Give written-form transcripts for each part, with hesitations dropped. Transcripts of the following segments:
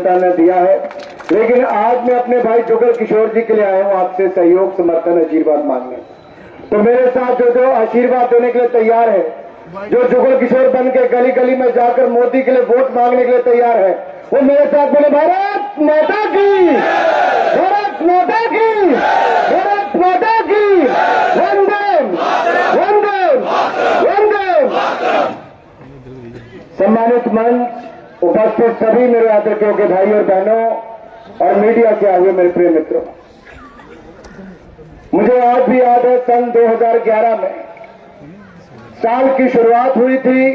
जनता ने दिया है। लेकिन आज मैं अपने भाई जुगल किशोर जी के लिए आया हूं आपसे सहयोग, समर्थन, आशीर्वाद मांगने। तो मेरे साथ जो आशीर्वाद देने के लिए तैयार है, जो जुगल किशोर बन के गली गली में जाकर मोदी के लिए वोट मांगने के लिए तैयार है, वो मेरे साथ बोले भारत माता की, भारत माता की, भारत माता की, वंदे वंदे वंदे। सम्मानित मंच, उपस्थित सभी मेरे आदरणीय के भाई और बहनों और मीडिया से आए हुए मेरे प्रिय मित्रों, मुझे आज भी याद है सन 2011 में साल की शुरुआत हुई थी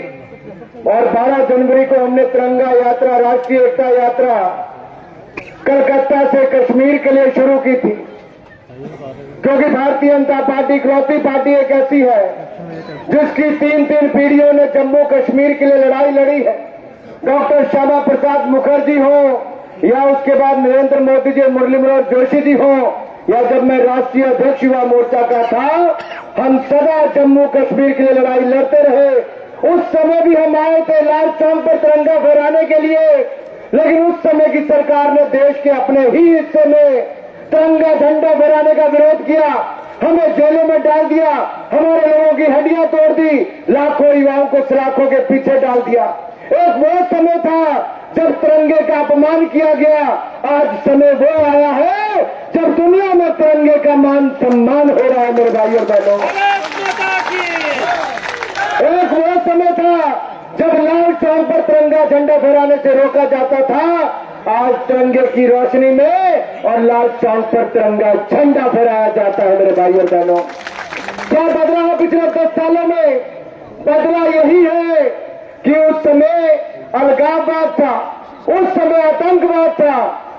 और 12 जनवरी को हमने तिरंगा यात्रा, राष्ट्रीय एकता यात्रा कलकत्ता से कश्मीर के लिए शुरू की थी। क्योंकि भारतीय जनता पार्टी इकलौती पार्टी एक ऐसी है जिसकी तीन पीढ़ियों ने जम्मू कश्मीर के लिए लड़ाई लड़ी है। डॉक्टर श्यामा प्रसाद मुखर्जी हो या उसके बाद नरेंद्र मोदी जी, मुरली मनोहर जोशी जी हो, या जब मैं राष्ट्रीय अध्यक्ष युवा मोर्चा का था, हम सदा जम्मू कश्मीर के लिए लड़ाई लड़ते रहे। उस समय भी हम आए थे लाल चौक पर तिरंगा फहराने के लिए, लेकिन उस समय की सरकार ने देश के अपने ही हिस्से में तिरंगा झंडा फहराने का विरोध किया, हमें जेलों में डाल दिया, हमारे लोगों की हड्डियां तोड़ दी, लाखों युवाओं को सलाखों के पीछे डाल दिया। एक वो समय था जब तिरंगे का अपमान किया गया। आज समय वो आया है जब दुनिया में तिरंगे का मान सम्मान हो रहा है। मेरे भाई और बहनों, एक वो समय था जब लाल चौक पर तिरंगा झंडा फहराने से रोका जाता था। आज तिरंगे की रोशनी में और लाल चौक पर तिरंगा झंडा फहराया जाता है। मेरे भाई और बहनों, क्या बदला है पिछले 10 सालों में? बदला यही है कि उस समय अलगाववाद था, उस समय आतंकवाद था,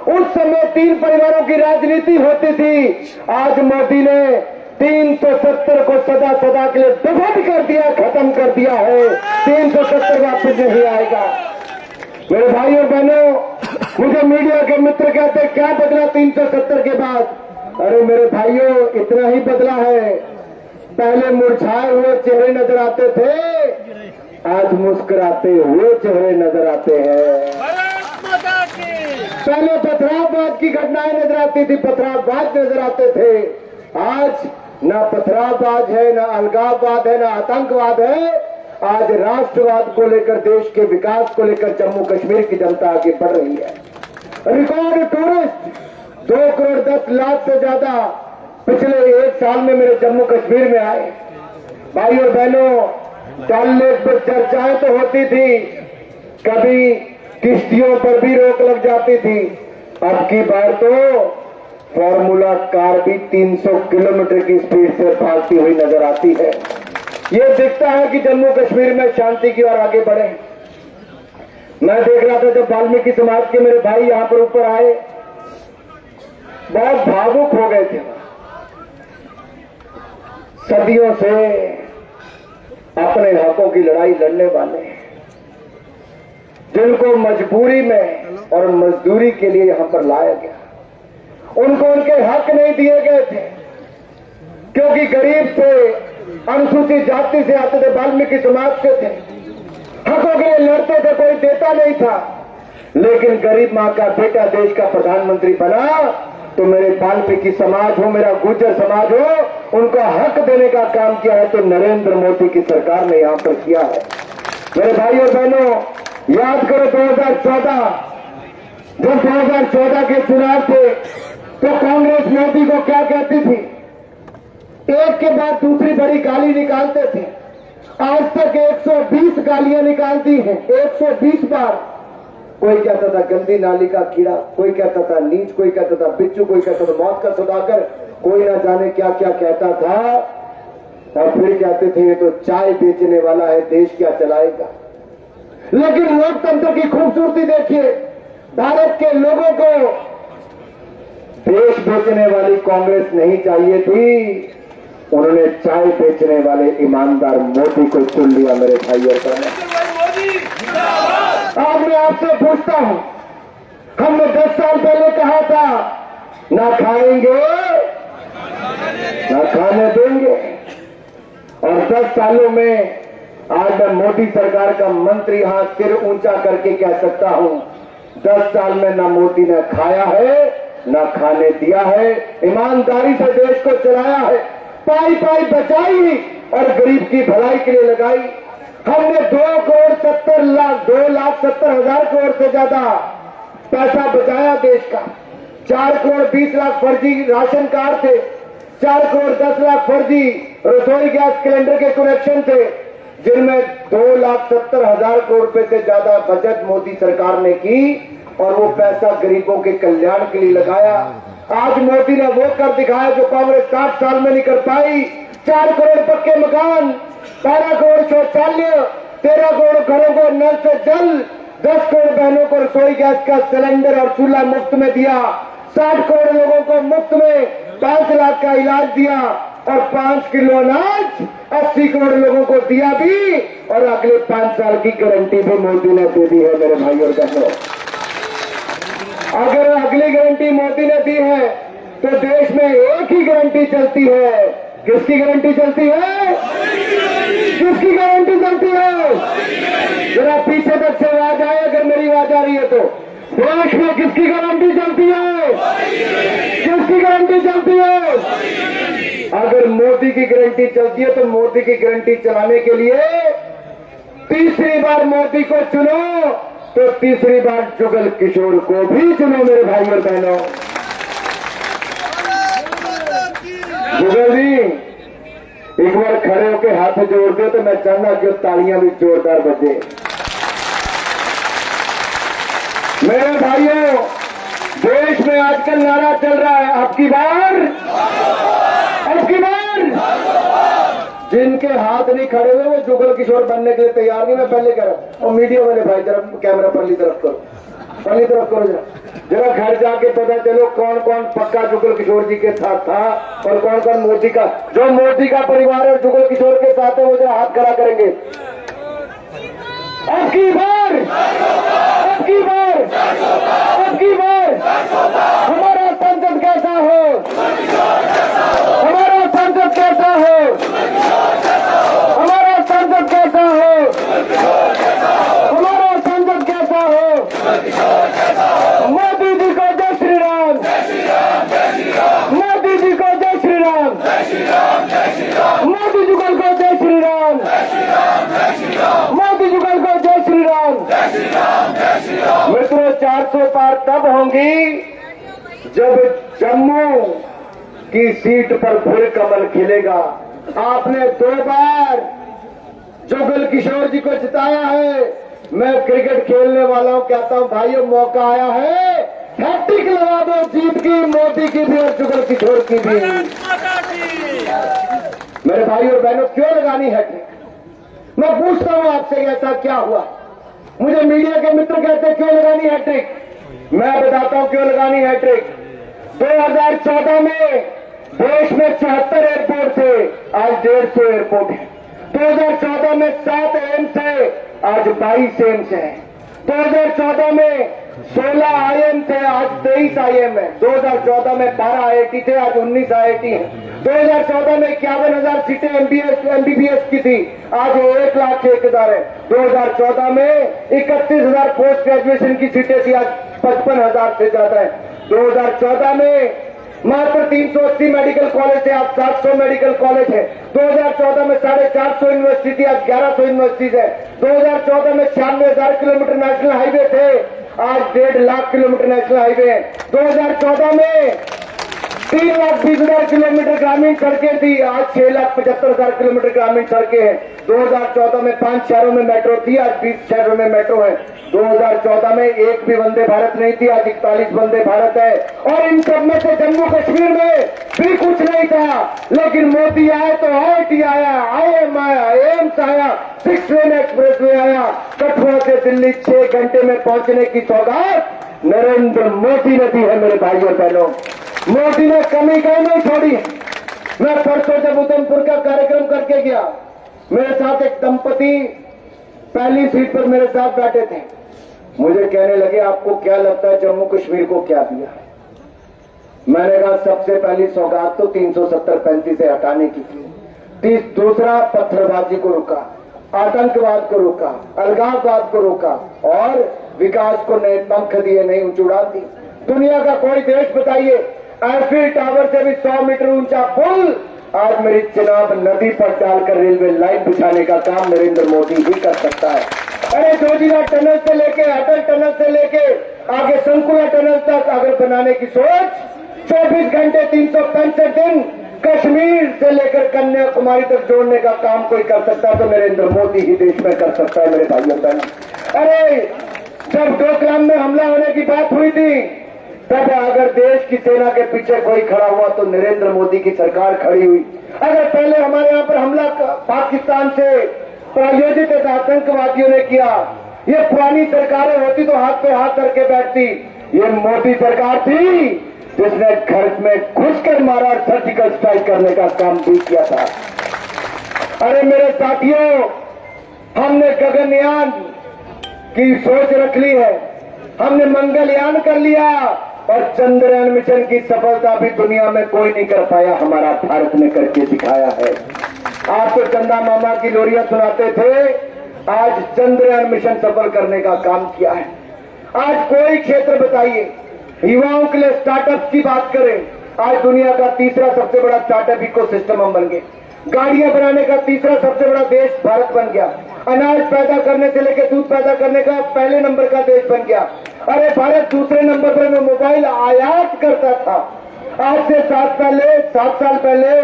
उस समय 3 परिवारों की राजनीति होती थी। आज मोदी ने 370 को सदा सदा के लिए दफन कर दिया, खत्म कर दिया है। 370 वापस नहीं आएगा। मेरे भाई और बहनों, मुझे मीडिया के मित्र कहते हैं क्या बदला 370 के बाद? अरे मेरे भाइयों, इतना ही बदला है। पहले मुरझाए हुए चेहरे नजर आते थे, आज मुस्कुराते हुए चेहरे नजर आते हैं। पहले पथराववाद की घटनाएं नजर आती थी, पथराववाद नजर आते थे। आज न पथराववाद है, न अलगाववाद है, न आतंकवाद है। आज राष्ट्रवाद को लेकर, देश के विकास को लेकर जम्मू कश्मीर की जनता आगे बढ़ रही है। रिकॉर्ड टूरिस्ट 2 करोड़ 10 लाख से ज्यादा पिछले 1 साल में मेरे जम्मू कश्मीर में आए। भाई और बहनों, डल लेक पर चर्चाएं तो होती थी, कभी किश्तियों पर भी रोक लग जाती थी। अब की बार तो फॉर्मूला कार भी 300 किलोमीटर की स्पीड से भागती हुई नजर आती है। ये दिखता है कि जम्मू कश्मीर में शांति की ओर आगे बढ़े। मैं देख रहा था जब वाल्मीकि समाज के मेरे भाई यहां पर ऊपर आए, बहुत भावुक हो गए थे। सदियों से अपने हकों की लड़ाई लड़ने वाले, जिनको मजबूरी में और मजदूरी के लिए यहां पर लाया गया, उनको उनके हक नहीं दिए गए थे। क्योंकि गरीब थे, अनुसूचित जाति से आते थे, वाल्मीकि समाज से थे, हकों के लिए लड़ते थे, कोई देता नहीं था। लेकिन गरीब मां का बेटा देश का प्रधानमंत्री बना तो मेरे वाल्मीकि समाज हो, मेरा गुर्जर समाज हो, उनका हक देने का काम किया है तो नरेंद्र मोदी की सरकार ने यहां पर किया है। मेरे भाई और बहनों, याद करो 2014, जब 2014 के चुनाव थे तो कांग्रेस मोदी को क्या कहती थी? एक के बाद दूसरी बड़ी गाली निकालते थे। आज तक 120 गालियां निकाल दी हैं, 120 बार। कोई कहता था गंदी नाली का कीड़ा, कोई कहता था नीच, कोई कहता था बिच्छू, कोई कहता था मौत का सौदागर, कोई ना जाने क्या क्या कहता था। और फिर कहते थे ये तो चाय बेचने वाला है, देश क्या चलाएगा। लेकिन लोकतंत्र की खूबसूरती देखिए, भारत के लोगों को देश बेचने वाली कांग्रेस नहीं चाहिए थी, उन्होंने चाय बेचने वाले ईमानदार मोदी को चुन लिया। मेरे भाई और बहनों, आज मैं आपसे पूछता हूं, हमने 10 साल पहले कहा था ना खाएंगे ना खाने देंगे, और 10 सालों में आज मैं मोदी सरकार का मंत्री यहां सिर ऊंचा करके कह सकता हूं 10 साल में ना मोदी ने खाया है ना खाने दिया है, ईमानदारी से देश को चलाया है, पाई पाई बचाई और गरीब की भलाई के लिए लगाई। हमने 2,70,00,000 करोड़ से ज्यादा पैसा बचाया देश का। 4 करोड़ 20 लाख फर्जी राशन कार्ड थे, 4 करोड़ 10 लाख फर्जी रसोई गैस सिलेंडर के कनेक्शन थे, जिनमें 2,70,000 करोड़ रुपए से ज्यादा बचत मोदी सरकार ने की और वो पैसा गरीबों के कल्याण के लिए लगाया। आज मोदी ने वो कर दिखाया जो कांग्रेस 60 साल में नहीं कर पाई। 4 करोड़ पक्के मकान, 12 करोड़ शौचालय, 13 करोड़ घरों को नल से जल, 10 करोड़ बहनों को रसोई गैस का सिलेंडर और चूल्हा मुफ्त में दिया, 60 करोड़ लोगों को मुफ्त में 5 लाख का इलाज दिया और 5 किलो अनाज 80 करोड़ लोगों को दिया भी और अगले 5 साल की गारंटी भी मोदी ने दे दी है। मेरे भाई और बहनों, अगर अगली गारंटी मोदी ने दी है तो देश में एक ही गारंटी चलती है। किसकी गारंटी चलती है? किसकी गारंटी चलती है? जरा पीछे तक से आवाज आए अगर मेरी आवाज आ रही है तो। देश में किसकी गारंटी चलती है? किसकी गारंटी चलती है? अगर मोदी की गारंटी चलती है तो मोदी की गारंटी चलाने के लिए तीसरी बार मोदी को चुनो तो तीसरी बार जुगल किशोर को भी चुनो। मेरे भाई और बहनों, जुगल जी एक बार खड़े होकर हाथ जोड़ दो तो मैं चाहूंगा कि तालियां भी जोरदार बजे। मेरे भाइयों, देश में आजकल नारा चल रहा है आपकी बार, आपकी बार। जिनके हाथ नहीं खड़े हुए वो जुगल किशोर बनने के लिए तैयार नहीं। मैं पहले कह रहा हूं, और मीडिया वाले भाई जरा कैमरा पल्ली तरफ करो, पल्ली तरफ करो जरा घर जाके पता चलो कौन कौन पक्का जुगल किशोर जी के साथ था और कौन कौन मोदी का, जो मोदी का परिवार और जुगल किशोर के साथ है वो जरा हाथ खड़ा करेंगे। आपकी बार, आपकी बार, आपकी बार हमारा संसद कैसा हो, हमारा संसद कैसा हो, हमारा संसद कैसा हो, हमारा संसद कैसा हो। मोदी जी को जय श्री राम, मोदी जी को जय श्री राम, मोदी जुगल को जय श्री राम, मोदी जुगल को जय श्री राम। मित्रों, 400 पार तब होंगी जब जम्मू की सीट पर फिर कमल खिलेगा। आपने 2 बार जुगल किशोर जी को जिताया है। मैं क्रिकेट खेलने वाला हूं, कहता हूं भाइयों मौका आया है, हैट्रिक लगा दो जीत की, मोदी की भी और जुगल किशोर की भी। मेरे भाई और बहनों, क्यों लगानी हैट्रिक? मैं पूछता हूं आपसे, ऐसा क्या हुआ? मुझे मीडिया के मित्र कहते हैं क्यों लगानी हैट्रिक। मैं बताता हूं क्यों लगानी हैट्रिक। 2014 में देश में 74 एयरपोर्ट थे, आज 150 एयरपोर्ट है। 2014 में 7 एम्स है, आज 22 एम्स है। 2014 में 16 IIM थे, आज 23 IIM है। 2014 में 12 IIT थे, आज 19 IIT है। 2014 में 51,000 सीटें MBBS की थी, आज 1,01,000 है। 2014 में 31,000 पोस्ट ग्रेजुएशन की सीटें थी, आज 55,000 से ज्यादा है। 2014 में मात्र 380 मेडिकल कॉलेज थे, आज 700 मेडिकल कॉलेज है। 2014 में 450 यूनिवर्सिटी थी, आज 1100 यूनिवर्सिटीज है। 2014 में 96,000 किलोमीटर नेशनल हाईवे थे, आज 1.5 लाख किलोमीटर नेशनल हाईवे है। 2014 में 3,20,000 किलोमीटर ग्रामीण सड़कें थी, आज 6,75,000 किलोमीटर ग्रामीण सड़कें हैं। 2014 में 5 शहरों में मेट्रो थी, आज 20 शहरों में मेट्रो है। 2014 में एक भी वंदे भारत नहीं थी, आज 41 वंदे भारत है। और इन सब में से जम्मू कश्मीर में भी कुछ नहीं था, लेकिन मोदी आए तो IIT आया, IIM आया, एम्स आया, 6 लेन एक्सप्रेस वे आया। कठुआ से दिल्ली 6 घंटे में पहुंचने की सौगात नरेंद्र मोदी ने दी है। मेरे भाइयों और बहनों, मोदी ने कमी कहीं नहीं छोड़ी। मैं परसों जब उधमपुर का कार्यक्रम करके गया, मेरे साथ एक दंपति पहली सीट पर मेरे साथ बैठे थे। मुझे कहने लगे आपको क्या लगता है जम्मू कश्मीर को क्या दिया? मैंने कहा सबसे पहली सौगात तो 370-35 से हटाने की थी। दूसरा पत्थरबाजी को रोका, आतंकवाद को रोका, अलगाववाद को रोका और विकास को नए पंख दिए, नई ऊंची उड़ान दी। दुनिया का कोई देश बताइए, एफिल टावर से भी 100 मीटर ऊंचा पुल आज मेरी चिनाब नदी पर डालकर रेलवे लाइन बिछाने का काम नरेंद्र मोदी ही कर सकता है। अरे जोजिला टनल से लेके अटल टनल से लेके आगे संकुला टनल तक अगर बनाने की सोच, 24 घंटे 365 दिन कश्मीर से लेकर कन्याकुमारी तक जोड़ने का काम कोई कर सकता है तो नरेंद्र मोदी ही देश में कर सकता है मेरे भाइयों बहनों। अरे जब डोकलाम में हमला होने की बात हुई थी, तब अगर देश की सेना के पीछे कोई खड़ा हुआ तो नरेंद्र मोदी की सरकार खड़ी हुई। अगर पहले हमारे यहाँ पर हमला पाकिस्तान से प्रायोजित आतंकवादियों ने किया, ये पुरानी सरकारें होती तो हाथ पे हाथ करके बैठती। ये मोदी सरकार थी जिसने घर में घुसकर मारा और सर्जिकल स्ट्राइक करने का काम भी किया था। अरे मेरे साथियों, हमने गगनयान की सोच रख ली है, हमने मंगलयान कर लिया और चंद्रयान मिशन की सफलता भी दुनिया में कोई नहीं कर पाया, हमारा भारत ने करके दिखाया है। आप तो चंदा मामा की लोरियां सुनाते थे, आज चंद्रयान मिशन सफल करने का काम किया है। आज कोई क्षेत्र बताइए, युवाओं के लिए स्टार्टअप की बात करें, आज दुनिया का तीसरा सबसे बड़ा स्टार्टअप इकोसिस्टम हम बन गए। गाड़ियां बनाने का तीसरा सबसे बड़ा देश भारत बन गया। अनाज पैदा करने से लेकर दूध पैदा करने का पहले नंबर का देश बन गया। अरे भारत दूसरे नंबर पर मोबाइल आयात करता था। आज से 7 साल पहले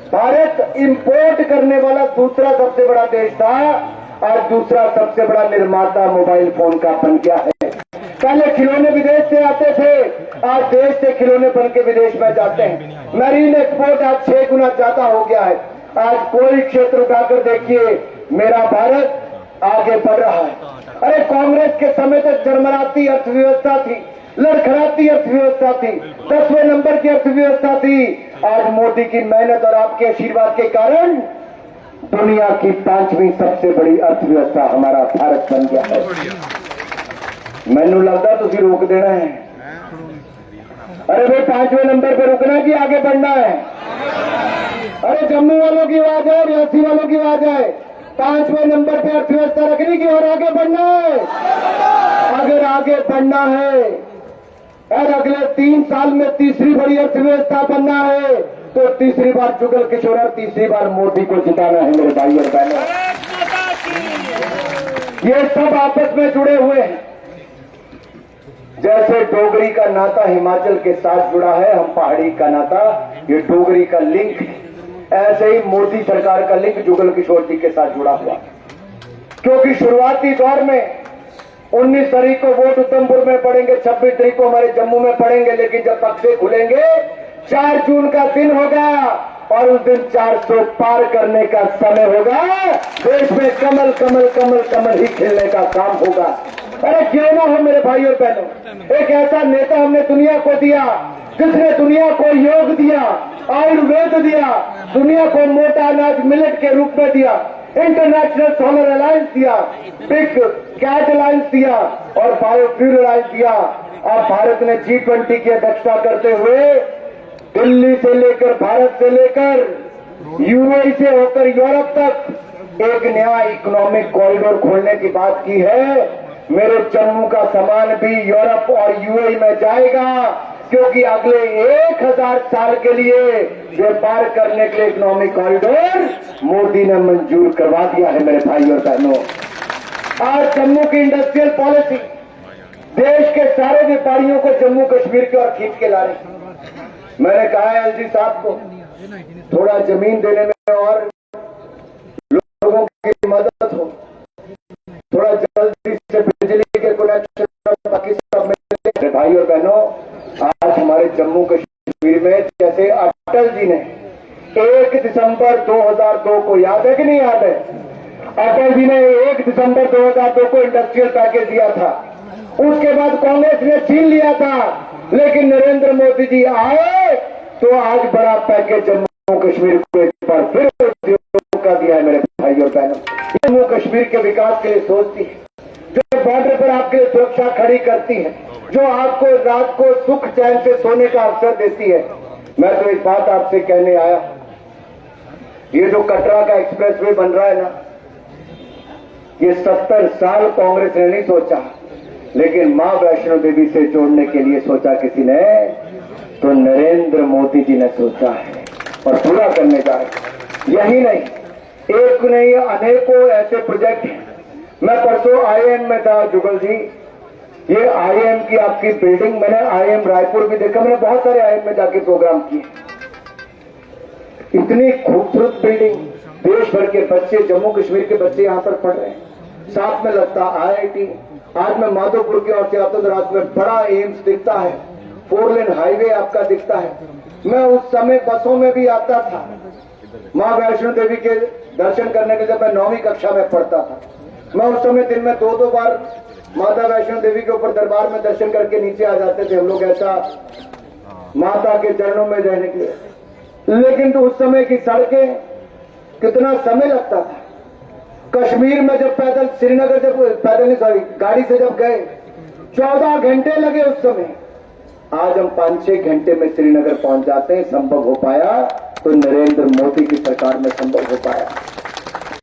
भारत इंपोर्ट करने वाला दूसरा सबसे बड़ा देश था, आज दूसरा सबसे बड़ा निर्माता मोबाइल फोन का बन गया है। पहले खिलौने विदेश से आते थे, आज देश से खिलौने बन के विदेश में जाते हैं। मरीन एक्सपोर्ट आज 6 गुना ज्यादा हो गया है। आज कोई क्षेत्र उठाकर देखिए, मेरा भारत आगे बढ़ रहा है। अरे कांग्रेस के समय तक जर्मराती अर्थव्यवस्था थी, लड़खड़ाती अर्थव्यवस्था थी, 10वें नंबर की अर्थव्यवस्था थी। आज मोदी की मेहनत और आपके आशीर्वाद के कारण दुनिया की 5वीं सबसे बड़ी अर्थव्यवस्था हमारा भारत बन गया है। मैनू लगता तुझे रोक देना है। अरे भाई 5वें नंबर पे रुकना कि आगे बढ़ना है? अरे जम्मू वालों की आवाज है, रियासी वालों की आवाज है, 5वें नंबर पे अर्थव्यवस्था रखनी की और आगे बढ़ना है। अगर आगे बढ़ना है और अगले 3 साल में तीसरी बड़ी अर्थव्यवस्था बनना है तो तीसरी बार जुगल किशोर और तीसरी बार मोदी को जिताना है मेरे भाई और बहनों। ये सब आपस में जुड़े हुए हैं। जैसे डोगरी का नाता हिमाचल के साथ जुड़ा है, हम पहाड़ी का नाता, ये डोगरी का लिंक, ऐसे ही मोदी सरकार का लिंक जुगल किशोर जी के साथ जुड़ा हुआ। क्योंकि शुरुआती दौर में 19 तारीख को वोट उधमपुर में पड़ेंगे, 26 तारीख को हमारे जम्मू में पड़ेंगे, लेकिन जब बक्से खुलेंगे 4 जून का दिन होगा और उस दिन 400 पार करने का समय होगा। देश में कमल कमल कमल कमल ही खिलने का काम होगा। अरे क्यों ना हो मेरे भाई और बहनों, एक ऐसा नेता हमने दुनिया को दिया जिसने दुनिया को योग दिया, आयुर्वेद दिया, दुनिया को मोटा अनाज मिलेट के रूप में दिया, इंटरनेशनल सोलर अलायंस दिया, बिग कैट अलायंस दिया और बायोफ्यूल अलायंस दिया। अब भारत ने G20 की अध्यक्षता करते हुए दिल्ली से लेकर, भारत से लेकर यूएई से होकर यूरोप तक एक नया इकोनॉमिक कॉरिडोर खोलने की बात की है। मेरे जम्मू का सामान भी यूरोप और यूएई में जाएगा, क्योंकि अगले 1000 साल के लिए व्यापार करने के लिए इकोनॉमिक कॉरिडोर मोदी ने मंजूर करवा दिया है मेरे भाई और बहनों। आज जम्मू की इंडस्ट्रियल पॉलिसी देश के सारे व्यापारियों को जम्मू कश्मीर की ओर खींच के ला रही। मैंने कहा है एलजी साहब को थोड़ा जमीन देने में और लोगों की मदद हो, थोड़ा जल्दी से बिजली के कनेक्शन बाकी सब मिले। भाई और बहनों, आज हमारे जम्मू कश्मीर में जैसे अटल जी ने 1 दिसंबर 2002 को, याद है कि नहीं याद है, अटल जी ने 1 दिसंबर 2002 को इंडस्ट्रियल पैकेज दिया था। उसके बाद कांग्रेस ने छीन लिया था, लेकिन नरेंद्र मोदी जी आए तो आज बड़ा पैकेज जम्मू कश्मीर को एक बार फिर उद्योग का दिया है मेरे भाई और बहनों। जम्मू कश्मीर के विकास के लिए सोचती है, जो बॉर्डर पर आपके लिए सुरक्षा खड़ी करती है, जो आपको रात को सुख चैन से सोने का अवसर देती है। मैं तो एक बात आपसे कहने आया, ये जो कटरा का एक्सप्रेसवे बन रहा है ना, ये 70 साल कांग्रेस ने नहीं सोचा लेकिन मां वैष्णो देवी से जोड़ने के लिए सोचा किसी ने, तो नरेंद्र मोदी जी ने सोचा है और पूरा करने जा रहे। यही नहीं, एक नहीं अनेकों ऐसे प्रोजेक्ट हैं। मैं परसों आईएम में था जुगल जी, ये आईएम की आपकी बिल्डिंग, मैंने आईएम रायपुर भी देखा, मैंने बहुत सारे आईएम में जाके प्रोग्राम किए। इतनी खूबसूरत बिल्डिंग, देश भर के बच्चे, जम्मू कश्मीर के बच्चे यहां पर पढ़ रहे हैं, साथ में लगता IIT। आज मैं माधोपुर के और सियालदह में बड़ा एम्स दिखता है, 4 लेन हाईवे आपका दिखता है। मैं उस समय बसों में भी आता था मां वैष्णो देवी के दर्शन करने के, जब मैं 9वीं कक्षा में पढ़ता था। मैं उस समय दिन में 2-2 बार माता वैष्णो देवी के ऊपर दरबार में दर्शन करके नीचे आ जाते थे हम लोग, ऐसा माता के चरणों में रहने के लिए। लेकिन तो उस समय की सड़कें, कितना समय लगता था। कश्मीर में जब पैदल, श्रीनगर जब पैदल नहीं, सॉरी गाड़ी से जब गए 14 घंटे लगे उस समय। आज हम 5-6 घंटे में श्रीनगर पहुंच जाते हैं। संभव हो पाया तो नरेंद्र मोदी की सरकार में संभव हो पाया।